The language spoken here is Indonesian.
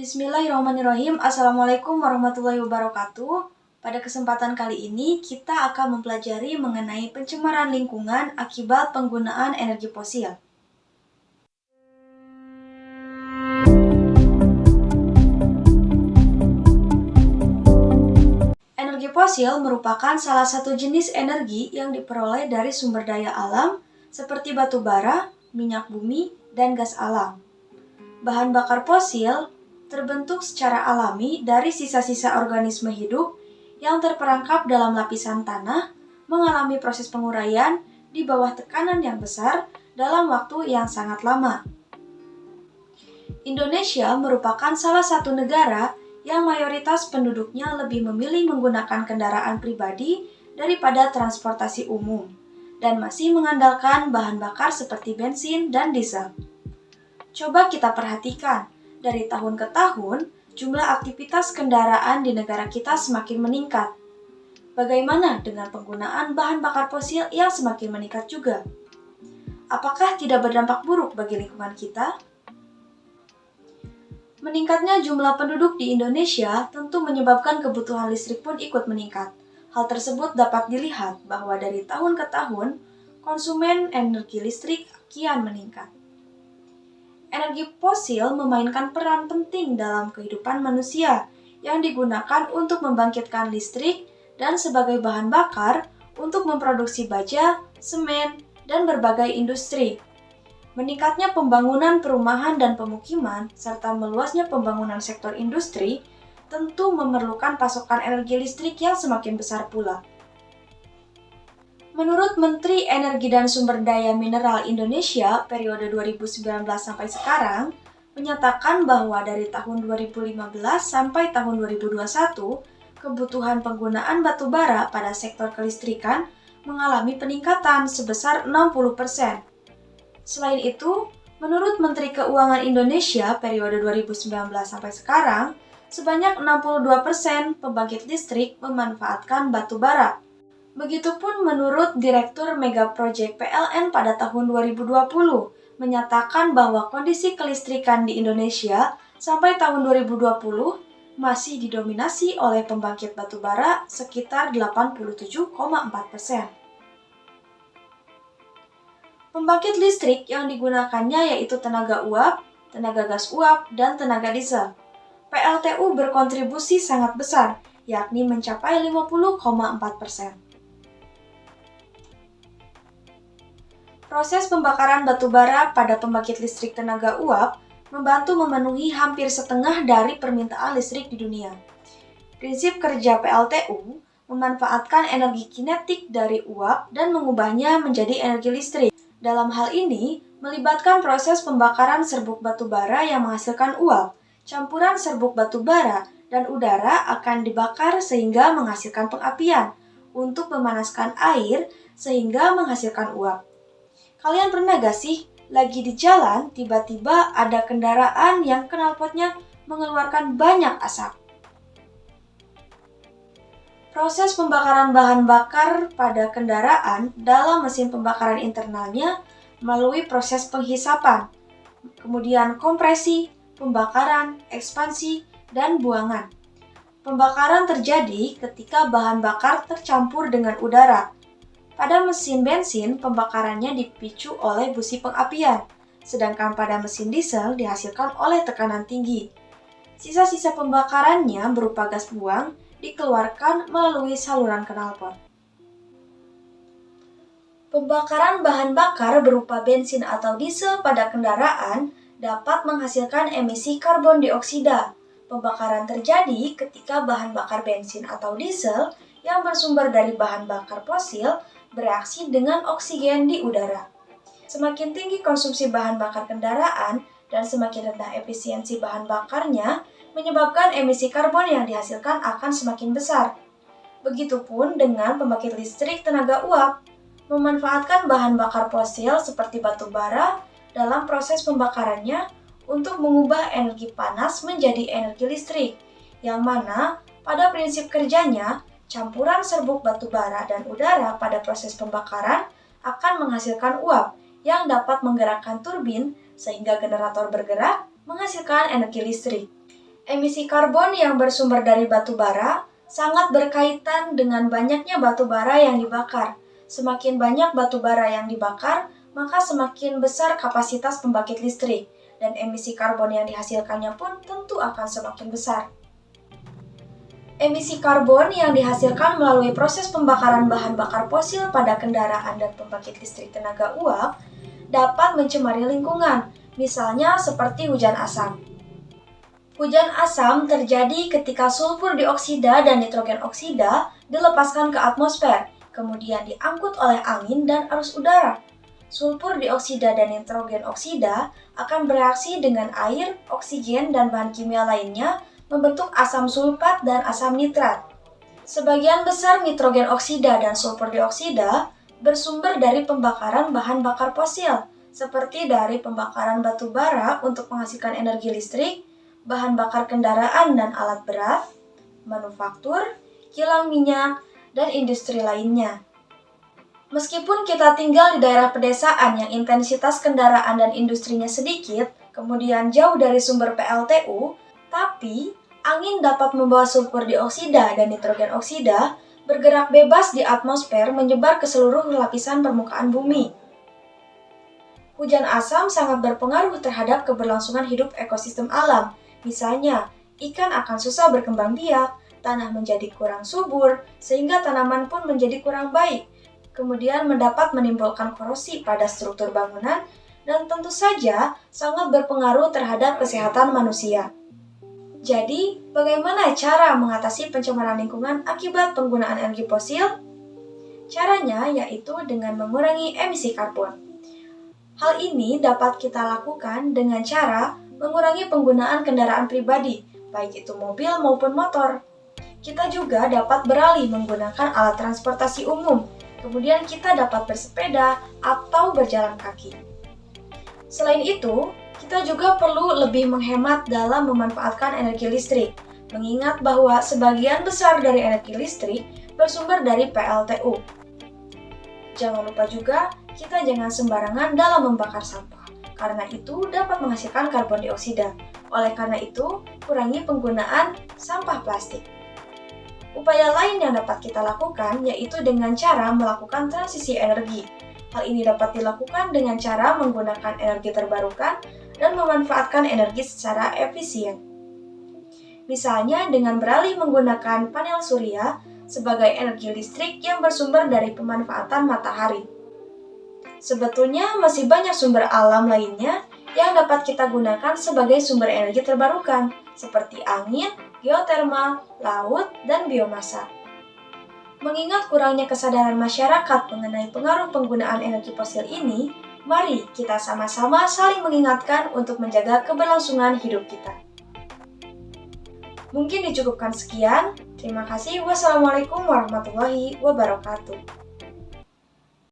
Bismillahirrahmanirrahim. Assalamualaikum warahmatullahi wabarakatuh. Pada kesempatan kali ini, kita akan mempelajari mengenai pencemaran lingkungan akibat penggunaan energi fosil. Energi fosil merupakan salah satu jenis energi yang diperoleh dari sumber daya alam seperti batu bara, minyak bumi, dan gas alam. Bahan bakar fosil terbentuk secara alami dari sisa-sisa organisme hidup yang terperangkap dalam lapisan tanah, mengalami proses penguraian di bawah tekanan yang besar dalam waktu yang sangat lama. Indonesia merupakan salah satu negara yang mayoritas penduduknya lebih memilih menggunakan kendaraan pribadi daripada transportasi umum, dan masih mengandalkan bahan bakar seperti bensin dan diesel. Coba kita perhatikan, dari tahun ke tahun, jumlah aktivitas kendaraan di negara kita semakin meningkat. Bagaimana dengan penggunaan bahan bakar fosil yang semakin meningkat juga? Apakah tidak berdampak buruk bagi lingkungan kita? Meningkatnya jumlah penduduk di Indonesia tentu menyebabkan kebutuhan listrik pun ikut meningkat. Hal tersebut dapat dilihat bahwa dari tahun ke tahun, konsumen energi listrik kian meningkat. Energi fosil memainkan peran penting dalam kehidupan manusia yang digunakan untuk membangkitkan listrik dan sebagai bahan bakar untuk memproduksi baja, semen, dan berbagai industri. Meningkatnya pembangunan perumahan dan pemukiman serta meluasnya pembangunan sektor industri tentu memerlukan pasokan energi listrik yang semakin besar pula. Menurut Menteri Energi dan Sumber Daya Mineral Indonesia periode 2019 sampai sekarang, menyatakan bahwa dari tahun 2015 sampai tahun 2021, kebutuhan penggunaan batu bara pada sektor kelistrikan mengalami peningkatan sebesar 60%. Selain itu, menurut Menteri Keuangan Indonesia periode 2019 sampai sekarang, sebanyak 62% pembangkit listrik memanfaatkan batu bara. Begitupun menurut Direktur Mega Project PLN pada tahun 2020, menyatakan bahwa kondisi kelistrikan di Indonesia sampai tahun 2020 masih didominasi oleh pembangkit batu bara sekitar 87,4%. Pembangkit listrik yang digunakannya yaitu tenaga uap, tenaga gas uap, dan tenaga diesel. PLTU berkontribusi sangat besar, yakni mencapai 50,4%. Proses pembakaran batu bara pada pembangkit listrik tenaga uap membantu memenuhi hampir setengah dari permintaan listrik di dunia. Prinsip kerja PLTU memanfaatkan energi kinetik dari uap dan mengubahnya menjadi energi listrik. Dalam hal ini, melibatkan proses pembakaran serbuk batu bara yang menghasilkan uap. Campuran serbuk batu bara dan udara akan dibakar sehingga menghasilkan pengapian untuk memanaskan air sehingga menghasilkan uap. Kalian pernah gak sih lagi di jalan tiba-tiba ada kendaraan yang knalpotnya mengeluarkan banyak asap? Proses pembakaran bahan bakar pada kendaraan dalam mesin pembakaran internalnya melalui proses penghisapan, kemudian kompresi, pembakaran, ekspansi, dan buangan. Pembakaran terjadi ketika bahan bakar tercampur dengan udara. Pada mesin bensin, pembakarannya dipicu oleh busi pengapian, sedangkan pada mesin diesel dihasilkan oleh tekanan tinggi. Sisa-sisa pembakarannya berupa gas buang dikeluarkan melalui saluran knalpot. Pembakaran bahan bakar berupa bensin atau diesel pada kendaraan dapat menghasilkan emisi karbon dioksida. Pembakaran terjadi ketika bahan bakar bensin atau diesel yang bersumber dari bahan bakar fosil bereaksi dengan oksigen di udara. Semakin tinggi konsumsi bahan bakar kendaraan dan semakin rendah efisiensi bahan bakarnya, menyebabkan emisi karbon yang dihasilkan akan semakin besar. Begitupun dengan pembangkit listrik tenaga uap, memanfaatkan bahan bakar fosil seperti batu bara dalam proses pembakarannya untuk mengubah energi panas menjadi energi listrik, yang mana pada prinsip kerjanya, campuran serbuk batu bara dan udara pada proses pembakaran akan menghasilkan uap yang dapat menggerakkan turbin sehingga generator bergerak menghasilkan energi listrik. Emisi karbon yang bersumber dari batu bara sangat berkaitan dengan banyaknya batu bara yang dibakar. Semakin banyak batu bara yang dibakar, maka semakin besar kapasitas pembangkit listrik, dan emisi karbon yang dihasilkannya pun tentu akan semakin besar. Emisi karbon yang dihasilkan melalui proses pembakaran bahan bakar fosil pada kendaraan dan pembangkit listrik tenaga uap dapat mencemari lingkungan, misalnya seperti hujan asam. Hujan asam terjadi ketika sulfur dioksida dan nitrogen oksida dilepaskan ke atmosfer, kemudian diangkut oleh angin dan arus udara. Sulfur dioksida dan nitrogen oksida akan bereaksi dengan air, oksigen, dan bahan kimia lainnya membentuk asam sulfat dan asam nitrat. Sebagian besar nitrogen oksida dan sulfur dioksida bersumber dari pembakaran bahan bakar fosil, seperti dari pembakaran batu bara untuk menghasilkan energi listrik, bahan bakar kendaraan dan alat berat, manufaktur, kilang minyak, dan industri lainnya. Meskipun kita tinggal di daerah pedesaan yang intensitas kendaraan dan industrinya sedikit, kemudian jauh dari sumber PLTU, tapi angin dapat membawa sulfur dioksida dan nitrogen oksida bergerak bebas di atmosfer menyebar ke seluruh lapisan permukaan bumi. Hujan asam sangat berpengaruh terhadap keberlangsungan hidup ekosistem alam. Misalnya, ikan akan susah berkembang biak, tanah menjadi kurang subur, sehingga tanaman pun menjadi kurang baik. Kemudian mendapat menimbulkan korosi pada struktur bangunan, dan tentu saja sangat berpengaruh terhadap kesehatan manusia. Jadi, bagaimana cara mengatasi pencemaran lingkungan akibat penggunaan energi fosil? Caranya yaitu dengan mengurangi emisi karbon. Hal ini dapat kita lakukan dengan cara mengurangi penggunaan kendaraan pribadi, baik itu mobil maupun motor. Kita juga dapat beralih menggunakan alat transportasi umum, kemudian kita dapat bersepeda atau berjalan kaki. Selain itu, kita juga perlu lebih menghemat dalam memanfaatkan energi listrik, mengingat bahwa sebagian besar dari energi listrik bersumber dari PLTU. Jangan lupa juga, kita jangan sembarangan dalam membakar sampah, karena itu dapat menghasilkan karbon dioksida. Oleh karena itu, kurangi penggunaan sampah plastik. Upaya lain yang dapat kita lakukan yaitu dengan cara melakukan transisi energi. Hal ini dapat dilakukan dengan cara menggunakan energi terbarukan dan memanfaatkan energi secara efisien. Misalnya dengan beralih menggunakan panel surya sebagai energi listrik yang bersumber dari pemanfaatan matahari. Sebetulnya masih banyak sumber alam lainnya yang dapat kita gunakan sebagai sumber energi terbarukan, seperti angin, geotermal, laut, dan biomasa. Mengingat kurangnya kesadaran masyarakat mengenai pengaruh penggunaan energi fosil ini, mari kita sama-sama saling mengingatkan untuk menjaga keberlangsungan hidup kita. Mungkin dicukupkan sekian. Terima kasih. Wassalamualaikum warahmatullahi wabarakatuh.